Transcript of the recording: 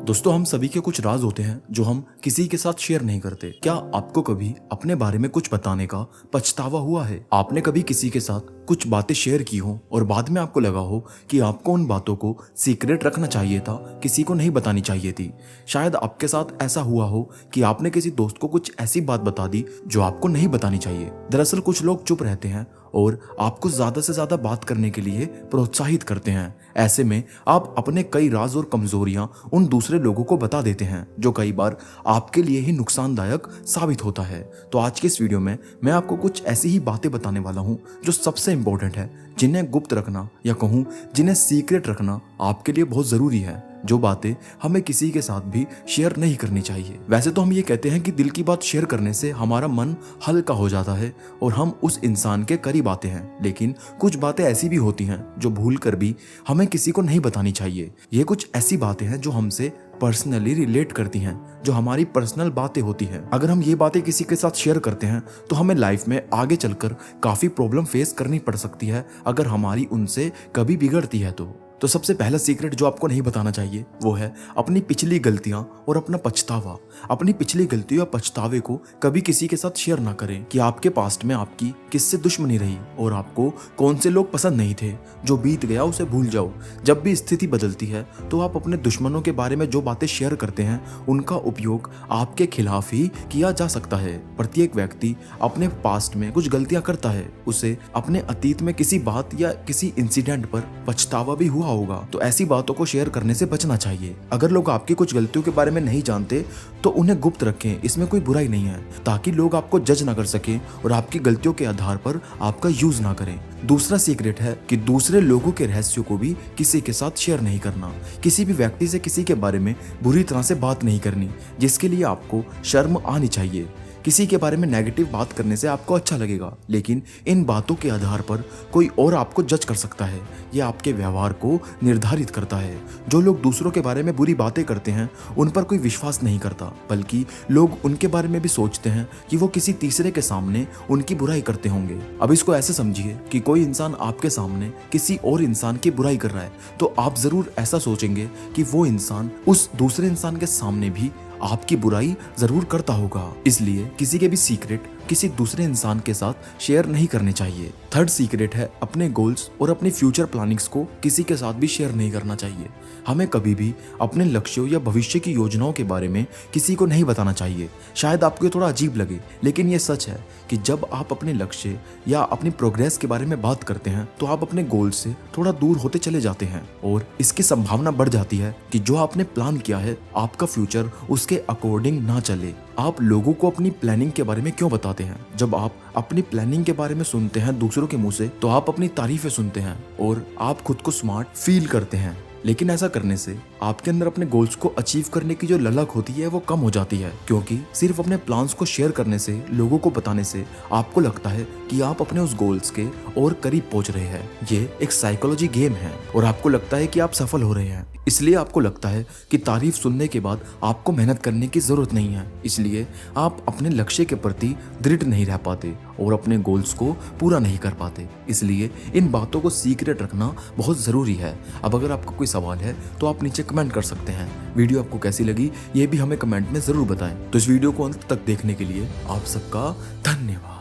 दोस्तों, हम सभी के कुछ राज होते हैं जो हम किसी के साथ शेयर नहीं करते। क्या आपको कभी अपने बारे में कुछ बताने का पछतावा हुआ है? आपने कभी किसी के साथ कुछ बातें शेयर की हो और बाद में आपको लगा हो कि आपको उन बातों को सीक्रेट रखना चाहिए था, किसी को नहीं बतानी चाहिए थी। शायद आपके साथ ऐसा हुआ हो कि आपने किसी दोस्त को कुछ ऐसी बात बता दी जो आपको नहीं बतानी चाहिए। दरअसल कुछ लोग चुप रहते हैं और आपको ज्यादा से ज्यादा बात करने के लिए प्रोत्साहित करते हैं। ऐसे में आप अपने कई राज और कमजोरियां उन दूसरे लोगों को बता देते हैं, जो कई बार आपके लिए ही नुकसानदायक साबित होता है। तो आज के इस वीडियो में मैं आपको कुछ ऐसी ही बातें बताने वाला हूं जो सबसे इंपॉर्टेंट है, जिन्हें गुप्त रखना या कहूं जिन्हें सीक्रेट रखना आपके लिए बहुत जरूरी है, जो बातें हमें किसी के साथ भी शेयर नहीं करनी चाहिए। वैसे तो हम ये कहते हैं कि दिल की बात शेयर करने से हमारा मन हल्का हो जाता है और हम उस इंसान के करीब आते हैं, लेकिन कुछ बातें ऐसी भी होती हैं जो भूल कर भी हमें किसी को नहीं बतानी चाहिए। ये कुछ ऐसी बातें हैं जो हमसे पर्सनली रिलेट करती हैं, जो हमारी पर्सनल बातें होती हैं। अगर हम ये बातें किसी के साथ शेयर करते हैं तो हमें लाइफ में आगे चलकर काफी प्रॉब्लम फेस करनी पड़ सकती है, अगर हमारी उनसे कभी बिगड़ती है तो सबसे पहला सीक्रेट जो आपको नहीं बताना चाहिए वो है अपनी पिछली गलतियां और अपना पछतावा। अपनी पिछली गलतियों या पछतावे को कभी किसी के साथ शेयर ना करें कि आपके पास्ट में आपकी किससे दुश्मनी रही और आपको कौन से लोग पसंद नहीं थे। जो बीत गया उसे भूल जाओ। जब भी स्थिति बदलती है तो आप अपने दुश्मनों के बारे में जो बातें शेयर करते हैं उनका उपयोग आपके खिलाफ ही किया जा सकता है। प्रत्येक व्यक्ति अपने पास्ट में कुछ गलतियां करता है, उसे अपने अतीत में किसी बात या किसी इंसिडेंट पर पछतावा भी हुआ होगा, तो ऐसी बातों को शेयर करने से बचना चाहिए। अगर लोग आपकी कुछ गलतियों के बारे में नहीं जानते तो उन्हें गुप्त रखें, इसमें कोई बुराई नहीं है, ताकि लोग आपको जज ना कर सकें और आपकी गलतियों के आधार पर आपका यूज ना करें। दूसरा सीक्रेट है कि दूसरे लोगों के रहस्यों को भी किसी के साथ शेयर नहीं करना। किसी भी व्यक्ति से किसी के बारे में बुरी तरह से बात नहीं करनी, जिसके लिए आपको शर्म आनी चाहिए। किसी के बारे में नेगेटिव बात करने से आपको अच्छा लगेगा, लेकिन इन बातों के आधार पर कोई और आपको जज कर सकता है। यह आपके व्यवहार को निर्धारित करता है। जो लोग दूसरों के बारे में बुरी बातें करते हैं उन पर कोई विश्वास नहीं करता, बल्कि लोग उनके बारे में भी सोचते हैं कि वो किसी तीसरे के सामने उनकी बुराई करते होंगे। अब इसको ऐसे समझिए कि कोई इंसान आपके सामने किसी और इंसान की बुराई कर रहा है, तो आप जरूर ऐसा सोचेंगे कि वो इंसान उस दूसरे इंसान के सामने भी आपकी बुराई जरूर करता होगा। इसलिए किसी के भी सीक्रेट किसी दूसरे इंसान के साथ शेयर नहीं करने चाहिए। थर्ड सीक्रेट है अपने गोल्स और अपने फ्यूचर प्लानिंग्स को किसी के साथ भी शेयर नहीं करना चाहिए। हमें कभी भी अपने लक्ष्यों या भविष्य की योजनाओं के बारे में किसी को नहीं बताना चाहिए। शायद आपको ये थोड़ा अजीब लगे, लेकिन ये सच है कि जब आप अपने लक्ष्य या अपनी प्रोग्रेस के बारे में बात करते हैं तो आप अपने गोल से थोड़ा दूर होते चले जाते हैं और इसकी संभावना बढ़ जाती है कि जो आपने प्लान किया है आपका फ्यूचर उसके अकॉर्डिंग ना चले। आप लोगों को अपनी प्लानिंग के बारे में क्यों बताते हैं? जब आप अपनी प्लानिंग के बारे में सुनते हैं दूसरों के मुंह से तो आप अपनी तारीफें सुनते हैं और आप खुद को स्मार्ट फील करते हैं, लेकिन ऐसा करने से आपके अंदर अपने गोल्स को अचीव करने की जो ललक होती है वो कम हो जाती है, क्योंकि सिर्फ अपने प्लान्स को शेयर करने से, लोगों को बताने से आपको लगता है कि आप अपने उस गोल्स के और करीब पहुंच रहे हैं। ये एक साइकोलॉजी गेम है और आपको लगता है कि आप सफल हो रहे हैं, इसलिए आपको लगता है कि तारीफ सुनने के बाद आपको मेहनत करने की जरूरत नहीं है। इसलिए आप अपने लक्ष्य के प्रति दृढ़ नहीं रह पाते और अपने गोल्स को पूरा नहीं कर पाते। इसलिए इन बातों को सीक्रेट रखना बहुत जरूरी है। अब अगर आपका कोई सवाल है तो आप नीचे कमेंट कर सकते हैं। वीडियो आपको कैसी लगी ये भी हमें कमेंट में जरूर बताएं। तो इस वीडियो को अंत तक देखने के लिए आप सबका धन्यवाद।